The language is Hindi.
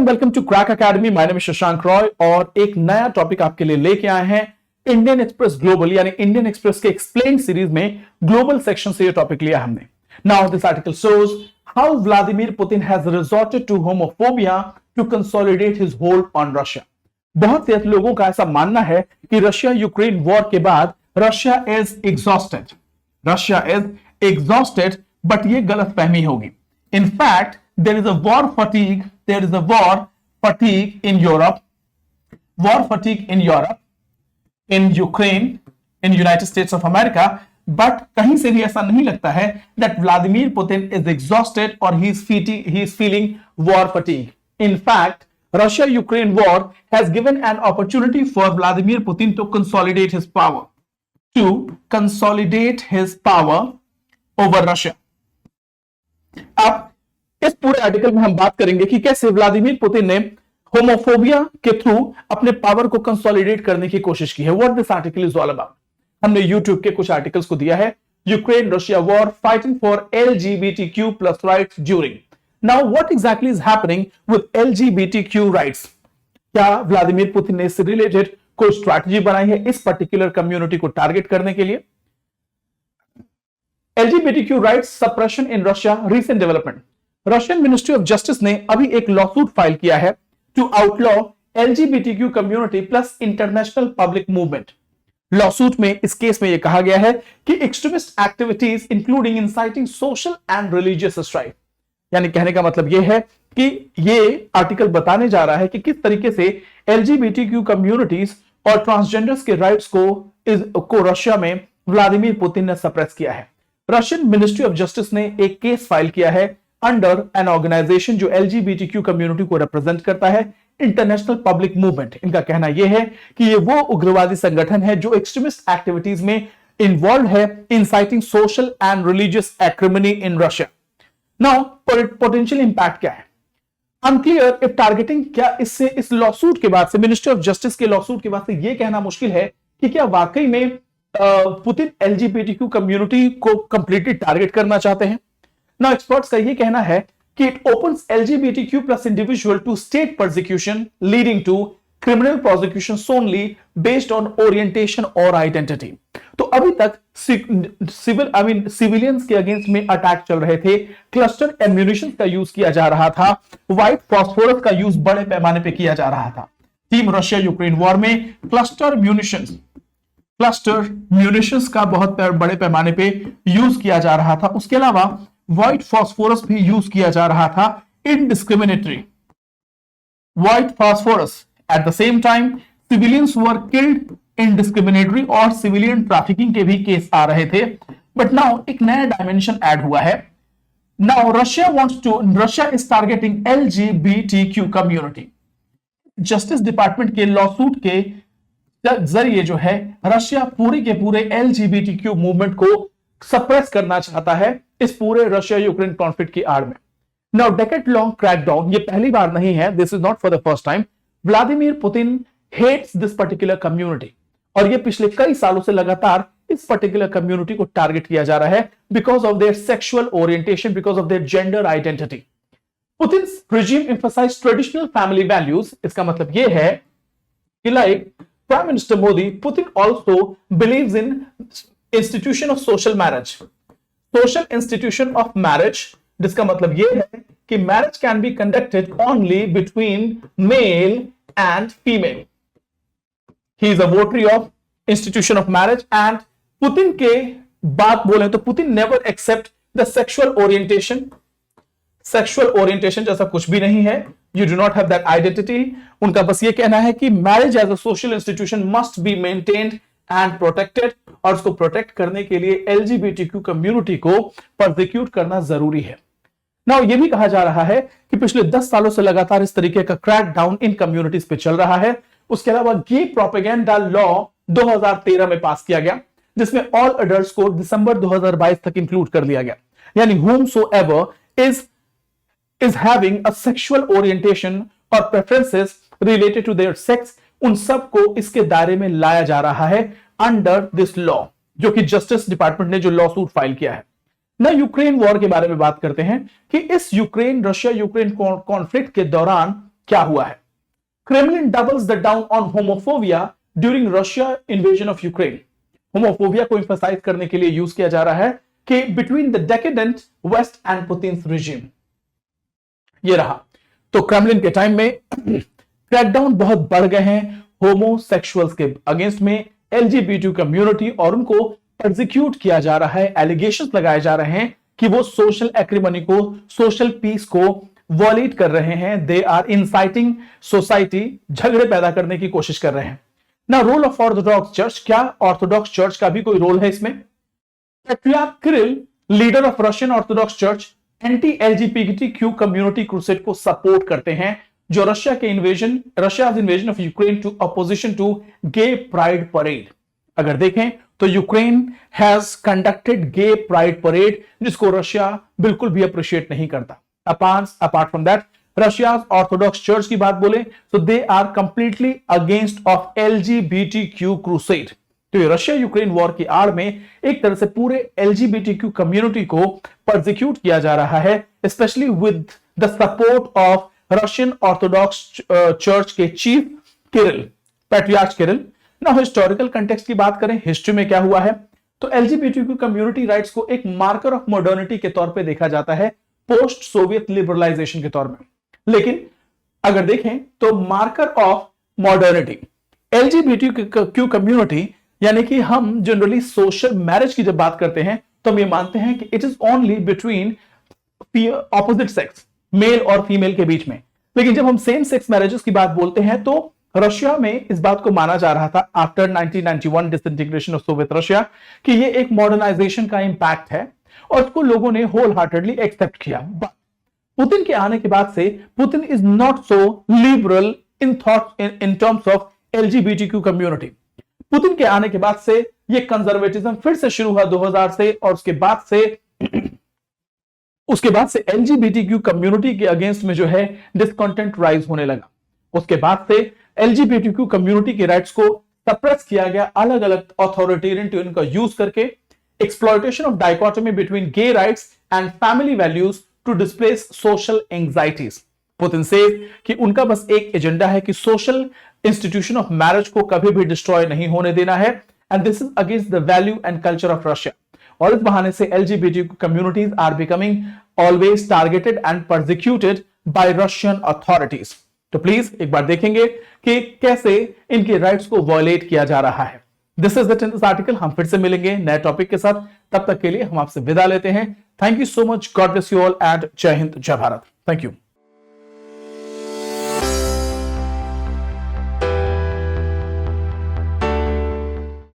Welcome to Crack Academy. My name is Shashank Roy और एक नया टॉपिक आपके लिए लेके आए हैं इंडियन एक्सप्रेस ग्लोबल यानी इंडियन एक्सप्रेस के एक्सप्लेन सीरीज में ग्लोबल सेक्शन से ये टॉपिक लिया हमने। Now this article shows how Vladimir Putin has resorted to homophobia to consolidate his hold on Russia. बहुत से लोगों का ऐसा मानना है कि रशिया यूक्रेन वॉर के बाद रशिया इज एग्जॉस्टेड, बट ये गलत फहमी होगी। In fact there is a war fatigue in Europe, in Ukraine, in United States of America, but कहीं से भी ऐसा नहीं लगता है that Vladimir Putin is exhausted or he is feeling war fatigue. In fact, Russia-Ukraine war has given an opportunity for Vladimir Putin to consolidate his power over Russia. अब इस पूरे आर्टिकल में हम बात करेंगे कि कैसे व्लादिमीर पुतिन ने होमोफोबिया के थ्रू अपने पावर को कंसोलिडेट करने की कोशिश की है। What this article is all about. हमने यूट्यूब के कुछ आर्टिकल्स को दिया है, Ukraine Russia war fighting for LGBTQ plus rights during. Now what exactly is happening with LGBTQ rights. क्या व्लादिमीर पुतिन ने इससे रिलेटेड कोई स्ट्रैटेजी बनाई है इस पर्टिकुलर कम्युनिटी को टारगेट करने के लिए? LGBTQ rights suppression in Russia recent development. Russian Ministry of Justice ने अभी एक लॉसूट फाइल किया है to outlaw LGBTQ community plus international public movement. Lawsuit में इस केस में यह कहा गया है कि extremist activities including inciting social and religious strife, यानी कहने का मतलब यह है कि ये आर्टिकल बताने जा रहा है कि किस तरीके से एलजीबीटीक्यू कम्युनिटीज और ट्रांसजेंडर्स के राइट्स को रशिया में व्लादिमीर पुतिन ने सप्रेस किया है। रशियन मिनिस्ट्री ऑफ जस्टिस ने एक केस फाइल किया है अंडर एन ऑर्गेनाइजेशन जो एलजीबीटीक्यू कम्युनिटी को रिप्रेजेंट करता है, इंटरनेशनल पब्लिक मूवमेंट। इनका कहना यह है कि ये वो उग्रवादी संगठन है जो एक्सट्रीमिस्ट एक्टिविटीज में इन्वॉल्व है, inciting social and religious acrimony in Russia. Now potential impact क्या है? Unclear if targeting. क्या इससे इस लॉसूट के बाद से, मिनिस्ट्री ऑफ जस्टिस के लॉसूट के बाद से यह कहना मुश्किल है कि क्या वाकई में पुतिन एलजीबीटीक्यू कम्युनिटी को कंप्लीटली टारगेट करना चाहते हैं? Now, experts का ये कहना है कि it opens LGBTQ plus individual to state persecution leading to criminal prosecutions only based on orientation or identity. तो अभी तक सिविलियंस के अगेंस्ट में अटैक चल रहे थे, क्लस्टर एम्यूनिशन का यूज किया जा रहा था, व्हाइट फॉस्फोरस का यूज बड़े पैमाने पे किया जा रहा था। टीम रशिया यूक्रेन वॉर में क्लस्टर म्यूनिशंस का बहुत बड़े पैमाने पे यूज किया जा रहा था। उसके अलावा व्हाइट फॉस्फोरस भी यूज किया जा रहा था, indiscriminatory white phosphorus. At the same time civilians were killed indiscriminatory और सिविलियन ट्रैफिकिंग के भी केस आ रहे थे। बट नाउ एक नया डायमेंशन ऐड हुआ है। Now Russia is targeting LGBTQ community. Justice department के लॉसूट के जरिए जो है रशिया पूरे के पूरे एलजीबीटीक्यू मूवमेंट को सप्रेस करना चाहता है इस पूरे रशिया यूक्रेन कॉन्फ्लिक्ट की आड़ में। नाउ डेकेड लॉन्ग क्रैकडाउन, ये पहली बार नहीं है, this is not for the first time. Vladimir Putin hates this particular community और ये पिछले कई सालों से लगातार इस पर्टिकुलर कम्युनिटी को टारगेट किया जा रहा है because of their sexual orientation, because of their gender identity. Putin's regime emphasized traditional family values। इसका मतलब यह है कि like prime minister Modi, Putin also believes in institution of social marriage, social institution of marriage, जिसका मतलब यह है कि marriage can be conducted only between male and female. He is a votary of institution of marriage and Putin के बात बोले तो Putin never accept the sexual orientation. Sexual orientation जैसा कुछ भी नहीं है, you do not have that identity. उनका बस ये कहना है कि marriage as a social institution must be maintained and protected, और उसको प्रोटेक्ट करने के लिए एलजीबीटीक्यू कम्युनिटी को परसिक्यूट करना जरूरी है। नाउ ये भी कहा जा रहा है कि पिछले 10 सालों से लगातार इस तरीके का क्रैक डाउन इन कम्युनिटीज पे चल रहा है। उसके अलावा गे प्रोपेगेंडा लॉ 2013 में पास किया गया, जिसमें ऑल अडल्ट्स को दिसंबर 2022 तक इंक्लूड कर लिया गया, यानी whomsoever is having a sexual orientation or preferences related to their sex, उन सब को इसके दायरे में लाया जा रहा है अंडर दिस लॉ, जो कि जस्टिस डिपार्टमेंट ने जो लॉ सूट फाइल किया है। ना यूक्रेन वॉर के बारे में बात करते हैं कि इस यूक्रेन रशिया यूक्रेन कॉन्फ्लिक्ट के दौरान क्या हुआ है? Kremlin doubles the down on homophobia during Russia invasion of Ukraine. Homophobia को एम्फसाइज करने के लिए यूज किया जा रहा है कि between the decadent West and Putin's regime. ये रहा। तो क्रेमलिन के टाइम में क्रैकडाउन बहुत बढ़ गए हैं होमोसेक्सुअल्स के अगेंस्ट में, एलजीबीटी कम्युनिटी, और उनको एग्जीक्यूट किया जा रहा है। एलिगेशंस लगाए जा रहे हैं कि वो सोशल एक्रीमनी को, सोशल पीस को वॉलेट कर रहे हैं। दे आर इंसाइटिंग सोसाइटी, झगड़े पैदा करने की कोशिश कर रहे हैं। ना रोल ऑफ ऑर्थोडॉक्स चर्च, क्या ऑर्थोडॉक्स चर्च का भी कोई रोल है इसमें? Patriarch Kirill, leader of Russian Orthodox Church, anti LGBTQ community crusade को सपोर्ट करते हैं, जो Russia's invasion of Ukraine to opposition to gay pride parade. अगर देखें तो Ukraine has conducted gay pride parade, जिसको रशिया बिल्कुल भी अप्रिशिएट नहीं करता। Apart from that, Russia's Orthodox Church की बात बोले तो they are completely against of LGBTQ crusade. तो ये रशिया यूक्रेन वॉर की आड़ में एक तरह से पूरे एलजीबीटीक्यू कम्युनिटी को परसिक्यूट किया जा रहा है, specially with the support of Russian Orthodox church के चीफ किरिल, पैट्रियार्क किरिल। ना हिस्टोरिकल कंटेक्स्ट की बात करें, हिस्ट्री में क्या हुआ है, तो एलजीबीटीक्यू कम्युनिटी राइट्स को एक मार्कर ऑफ मॉडर्निटी के तौर पे देखा जाता है, पोस्ट सोवियत लिबरलाइजेशन के तौर में। लेकिन अगर देखें तो marker of modernity, LGBTQ community, यानी कि हम जनरली सोशल मैरिज की जब बात करते हैं तो हम ये मानते हैं कि it is only between opposite sex, male और फीमेल के बीच में। लेकिन जब हम सेम सेक्स मैरिजेस की बात बोलते हैं तो रशिया में इस बात को माना जा रहा था after 1991 disintegration of Soviet Russia कि ये एक मॉडर्नाइजेशन का इंपैक्ट है, और इसको लोगों ने होल हार्टेडली एक्सेप्ट किया। बट पुतिन के आने के बाद से Putin is not so liberal in thought in terms of LGBTQ community. Putin के आने के बाद से ये कंजर्वेटिज्म फिर से शुरू हुआ 2000 से, और उसके बाद से एलजीबीटीक्यू कम्युनिटी के अगेंस्ट में जो है डिसकंटेंट राइज होने लगा। उसके बाद से एलजीबीटीक्यू कम्युनिटी के राइट्स को सप्रेस किया गया अलग अलग अथॉरिटेरियन ट्यून का यूज करके, exploitation of dichotomy between gay rights and family values to displace social anxieties. Putin से कि उनका बस एक एजेंडा है कि सोशल इंस्टीट्यूशन ऑफ मैरिज को कभी भी डिस्ट्रॉय नहीं होने देना है, and this is against the value and culture of Russia. और इस बहाने से LGBTQ communities are becoming always targeted and persecuted by Russian authorities. तो प्लीज एक बार देखेंगे कि कैसे इनके राइट्स को वायलेट किया जा रहा है। This is the article. हम फिर से मिलेंगे नए टॉपिक के साथ, तब तक के लिए हम आपसे विदा लेते हैं। Thank you so much, God bless you all and जय हिंद, जय भारत। Thank you.